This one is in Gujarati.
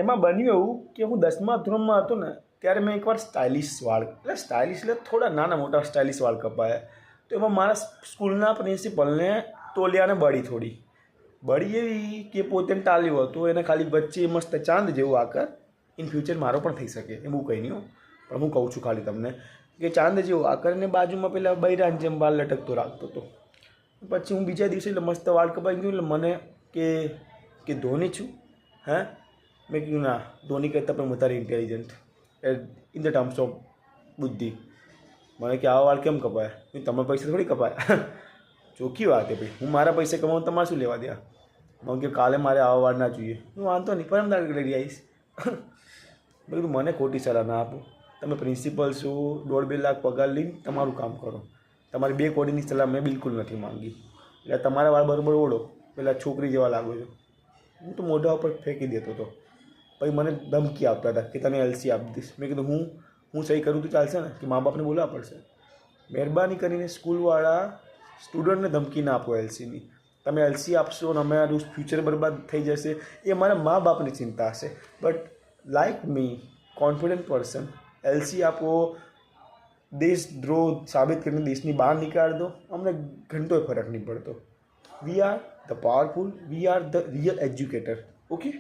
એમાં બન્યું એવું કે હું 10મા ધોરણમાં હતો ને ત્યારે મેં એકવાર સ્ટાઇલિશ વાળ એટલે થોડા નાના મોટા સ્ટાઇલિશ વાળ કપાયા. તો એમાં મારા સ્કૂલના પ્રિન્સિપલને તોલિયાને બળી એવી કે પોતે ટાળ્યો હતો. એને ખાલી વચ્ચે મસ્ત ચાંદ જેવું આકાર ઇન ફ્યુચર મારો પણ થઈ શકે એવું કંઈ નહીં, પણ હું કહું છું ખાલી તમને કે ચાંદ જેવું આકાર ને બાજુમાં પેલા બૈરાન જેમ વાળ લટકતો રાખતો હતો. પછી હું બીજા દિવસે એટલે મસ્ત વાળ કપાઈ ગયું. એટલે મને કે ધોની છું. હે મેં કીધું ના, ધોની કરતાં પણ વધારે intelligent in the terms of બુદ્ધિ. મને કે આવા વાળ કેમ કપાય? તમે પૈસા થોડી કપાય. ચોખ્ખી વાત ભાઈ, હું મારા પૈસા કમાવું તમારે શું લેવા દે? મને કે કાલે મારે આવા વાળ ના જોઈએ. હું વાંધો નહીં, પણ તારે લઈ આવીશ. મેં કીધું મને ખોટી સલાહ ના આપો. તમે પ્રિન્સિપલ છો, 1.5-2 લાખ પગાર લઈને તમારું કામ કરો. તમારી 2 કોડીની સલાહ મેં બિલકુલ નથી માંગી. એટલે તમારા વાળ બરાબર ઓળો, પેલા છોકરી જેવા લાગો છો. હું તો મોઢા ઉપર ફેંકી દેતો હતો. પછી મને ધમકી આપતા હતા કે તને LC આપી દઈશ. મેં કીધું હું સહી કરું તો ચાલશે ને, કે મા બાપને બોલાવવા પડશે? મહેરબાની કરીને સ્કૂલવાળા સ્ટુડન્ટને ધમકી ના આપો LCની. તમે LC આપશો અને અમારું ફ્યુચર બરબાદ થઈ જશે એ મારા મા બાપની ચિંતા હશે. But like me, confident person, LC આપો, દેશદ્રોહ સાબિત કરીને દેશની બહાર નીકાળ દો, અમને ઘંટોય ફરક નહીં પડતો. We are the powerful, we are the real educator. Okay.